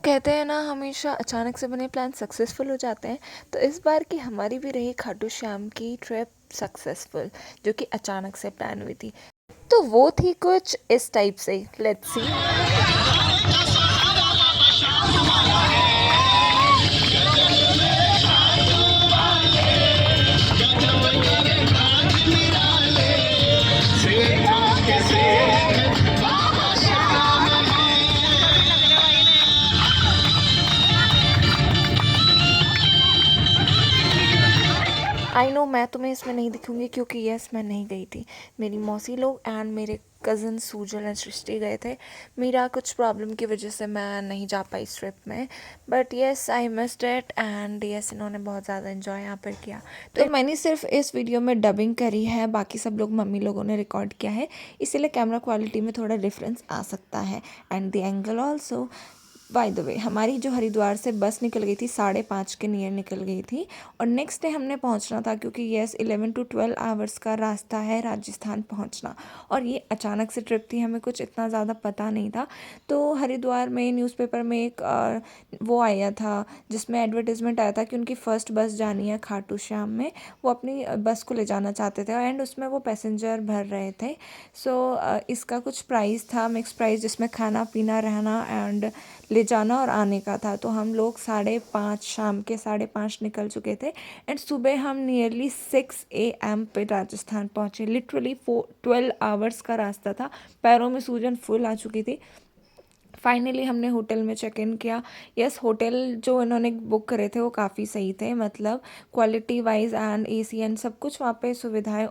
कहते हैं ना हमेशा अचानक से बने प्लान सक्सेसफुल हो जाते हैं। तो इस बार की हमारी भी रही खाटू श्याम की ट्रिप सक्सेसफुल, जो कि अचानक से प्लान हुई थी। तो वो थी कुछ इस टाइप से, लेट्स सी। आई नो मैं तुम्हें इसमें नहीं दिखूंगी क्योंकि यस मैं नहीं गई थी। मेरी मौसी लोग एंड मेरे कज़न सूजल एंड सृष्टि गए थे। मेरा कुछ प्रॉब्लम की वजह से मैं नहीं जा पाई इस ट्रिप में, but yes I missed it and yes इन्होंने बहुत ज़्यादा इन्जॉय यहाँ पर किया। तो मैंने सिर्फ इस वीडियो में डबिंग करी है, बाकी सब लोग मम्मी लोगों ने रिकॉर्ड किया है, इसीलिए कैमरा क्वालिटी में थोड़ा डिफरेंस आ सकता है and the angle also. By the way हमारी जो हरिद्वार से बस निकल गई थी 5:30 के नियर निकल गई थी, और नेक्स्ट डे हमने पहुंचना था क्योंकि यस 11 to 12 आवर्स का रास्ता है राजस्थान पहुंचना। और ये अचानक से ट्रिप थी, हमें कुछ इतना ज़्यादा पता नहीं था। तो हरिद्वार में न्यूज़पेपर में एक वो आया था जिसमें एडवर्टीज़मेंट आया था कि उनकी फ़र्स्ट बस जानी है खाटू श्याम में। वो अपनी बस को ले जाना चाहते थे एंड उसमें वो पैसेंजर भर रहे थे। सो इसका कुछ प्राइस था, मिक्स प्राइस, जिसमें खाना पीना रहना एंड ले जाना और आने का था। तो हम लोग 5:30 शाम के 5:30 निकल चुके थे एंड सुबह हम नियरली 6 AM पे राजस्थान पहुँचे। लिटरली 12 आवर्स का रास्ता था, पैरों में सूजन फुल आ चुकी थी। फाइनली हमने होटल में चेक इन किया। यस होटल जो इन्होंने बुक करे थे वो काफ़ी सही थे, मतलब quality wise and AC and सब कुछ वहाँ पे सुविधाएं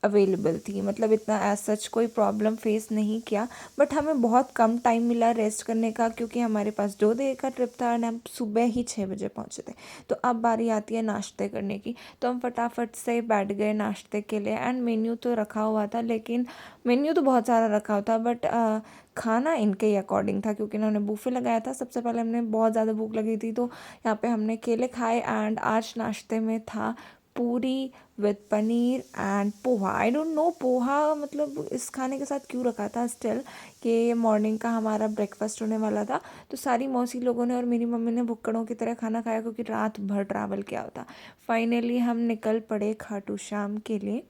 अवेलेबल थी, मतलब इतना एज सच कोई प्रॉब्लम फेस नहीं किया। बट हमें बहुत कम टाइम मिला रेस्ट करने का क्योंकि हमारे पास 2 दिन का ट्रिप था एंड हम सुबह ही 6 बजे पहुंचे थे। तो अब बारी आती है नाश्ते करने की, तो हम फटाफट से बैठ गए नाश्ते के लिए एंड मेन्यू तो रखा हुआ था, लेकिन मेन्यू तो बहुत सारा रखा हुआ था बट खाना इनके ही अकॉर्डिंग था क्योंकि इन्होंने बूफे लगाया था। सबसे पहले हमने बहुत ज़्यादा भूख लगी थी तो यहाँ पे हमने केले खाए एंड आज नाश्ते में था पूरी with paneer and poha. I don't know poha मतलब इस खाने के साथ क्यों रखा था, स्टिल कि मॉर्निंग का हमारा ब्रेकफास्ट होने वाला था। तो सारी मौसी लोगों ने और मेरी मम्मी ने भुक्कड़ों की तरह खाना खाया क्योंकि रात भर ट्रैवल किया होता। फाइनली हम निकल पड़े खाटू श्याम के लिए।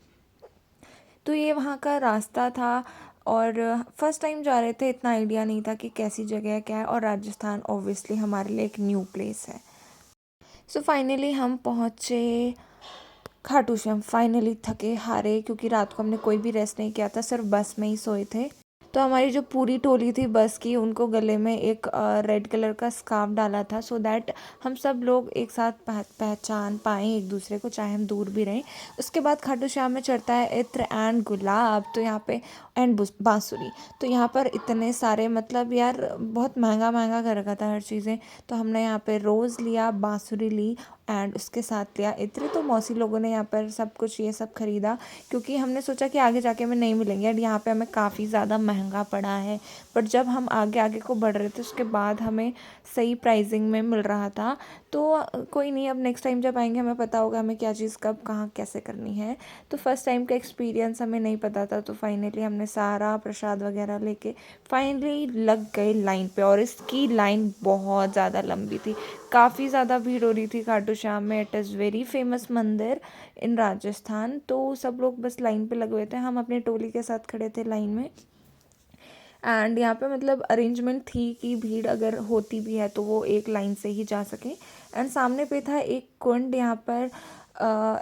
तो ये वहाँ का रास्ता था और फर्स्ट टाइम जा रहे थे, इतना आइडिया नहीं था कि कैसी जगह है क्या है, और राजस्थान ऑब्वियसली हमारे लिए एक न्यू प्लेस है। सो फाइनली हम पहुँचे खाटू श्याम, फाइनली थके हारे क्योंकि रात को हमने कोई भी रेस्ट नहीं किया था, सिर्फ बस में ही सोए थे। तो हमारी जो पूरी टोली थी बस की, उनको गले में एक रेड कलर का स्कार्फ डाला था सो दैट हम सब लोग एक साथ पहचान पाएँ एक दूसरे को, चाहे हम दूर भी रहें। उसके बाद खाटू श्याम में चढ़ता है इत्र एंड गुलाब, तो यहाँ पे एंड बांसुरी। तो यहाँ पर इतने सारे, मतलब यार बहुत महंगा महंगा कर रखा था हर चीज़ें। तो हमने यहाँ पे रोज़ लिया, बांसुरी ली एंड उसके साथ लिया इत्र। तो मौसी लोगों ने यहाँ पर सब कुछ ये सब ख़रीदा क्योंकि हमने सोचा कि आगे जाके हमें नहीं मिलेंगे एंड यहाँ पे हमें काफ़ी ज़्यादा महंगा पड़ा है। बट जब हम आगे आगे को बढ़ रहे थे उसके बाद हमें सही प्राइसिंग में मिल रहा था। तो कोई नहीं, अब नेक्स्ट टाइम जब आएंगे हमें पता होगा हमें क्या चीज़ कब कहाँ कैसे करनी है। तो फर्स्ट टाइम का एक्सपीरियंस हमें नहीं पता था, तो फाइनली हमने सारा प्रसाद वगैरह लेके फाइनली लग गए लाइन पे, और इसकी लाइन बहुत ज़्यादा लंबी थी, काफ़ी ज़्यादा भीड़ हो रही थी खाटू श्याम में। इट इज़ वेरी फेमस मंदिर इन राजस्थान। तो सब लोग बस लाइन पे लगे हुए थे, हम अपने टोली के साथ खड़े थे लाइन में। एंड यहाँ पे मतलब अरेंजमेंट थी कि भीड़ अगर होती भी है तो वो एक लाइन से ही जा सके। एंड सामने पे था एक कुंड, यहाँ पर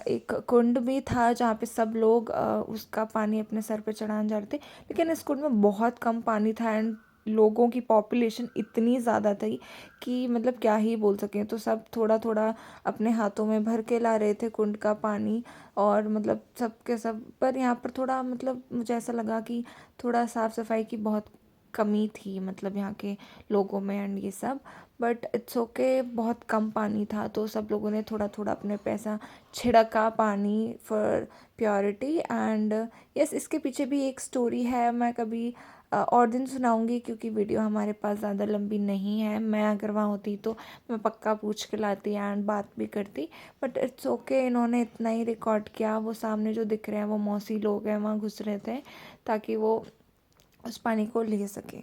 एक कुंड भी था जहाँ पे सब लोग उसका पानी अपने सर पे चढ़ाने जा रहे थे, लेकिन इस कुंड में बहुत कम पानी था एंड लोगों की पॉपुलेशन इतनी ज़्यादा थी कि मतलब क्या ही बोल सकें। तो सब थोड़ा थोड़ा अपने हाथों में भर के ला रहे थे कुंड का पानी, और मतलब सब के सब, पर यहाँ पर थोड़ा मतलब मुझे ऐसा लगा कि थोड़ा साफ़ सफाई की बहुत कमी थी, मतलब यहाँ के लोगों में एंड ये सब। बट इट्स ओके, बहुत कम पानी था तो सब लोगों ने थोड़ा थोड़ा अपने पैसा छिड़का पानी फॉर प्योरिटी। एंड यस इसके पीछे भी एक स्टोरी है, मैं कभी और दिन सुनाऊंगी क्योंकि वीडियो हमारे पास ज़्यादा लंबी नहीं है। मैं अगर वहाँ होती तो मैं पक्का पूछ के लाती एंड बात भी करती, बट इट्स ओके, इन्होंने इतना ही रिकॉर्ड किया। वो सामने जो दिख रहे हैं वो मौसी लोग हैं, वहाँ घुस रहे थे ताकि वो उस पानी को ले सके।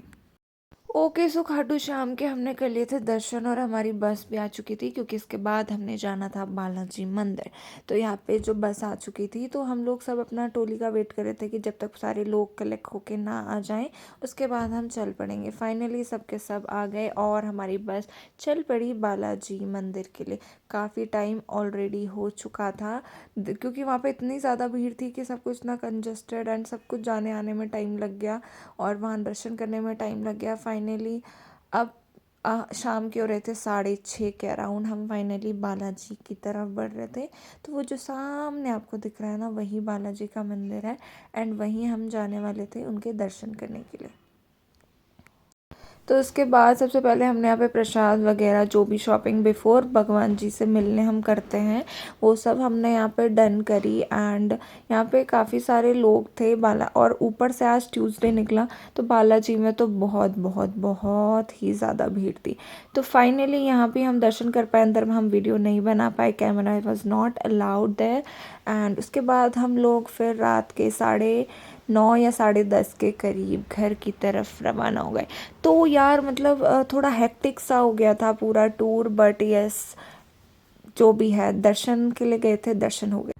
ओके, सो खाटू श्याम के हमने कर लिए थे दर्शन और हमारी बस भी आ चुकी थी, क्योंकि इसके बाद हमने जाना था बालाजी मंदिर। तो यहाँ पे जो बस आ चुकी थी, तो हम लोग सब अपना टोली का वेट कर रहे थे कि जब तक सारे लोग कलेक्ट होके ना आ जाएं, उसके बाद हम चल पड़ेंगे। फाइनली सब के सब आ गए और हमारी बस चल पड़ी बालाजी मंदिर के लिए। काफ़ी टाइम ऑलरेडी हो चुका था, क्योंकि वहाँ पे इतनी ज़्यादा भीड़ थी कि सब कुछ ना कंजस्टेड, एंड सब कुछ जाने आने में टाइम लग गया और वहाँ दर्शन करने में टाइम लग गया। फाइनली अब शाम के हो रहे थे 6:30 के अराउंड, हम फाइनली बालाजी की तरफ बढ़ रहे थे। तो वो जो सामने आपको दिख रहा है ना, वही बालाजी का मंदिर है, एंड वहीं हम जाने वाले थे उनके दर्शन करने के लिए। तो उसके बाद सबसे पहले हमने यहाँ पे प्रसाद वगैरह जो भी शॉपिंग बिफोर भगवान जी से मिलने हम करते हैं, वो सब हमने यहाँ पे डन करी। एंड यहाँ पे काफ़ी सारे लोग थे और ऊपर से आज ट्यूसडे निकला, तो बालाजी में तो बहुत बहुत बहुत ही ज़्यादा भीड़ थी। तो फाइनली यहाँ पे हम दर्शन कर पाए, अंदर में हम वीडियो नहीं बना पाए, camera was not allowed there. And उसके बाद हम लोग फिर रात के 9:30 या 10:30 के करीब घर की तरफ रवाना हो गए। तो यार मतलब थोड़ा हेक्टिक सा हो गया था पूरा टूर, बट यस जो भी है, दर्शन के लिए गए थे, दर्शन हो गए।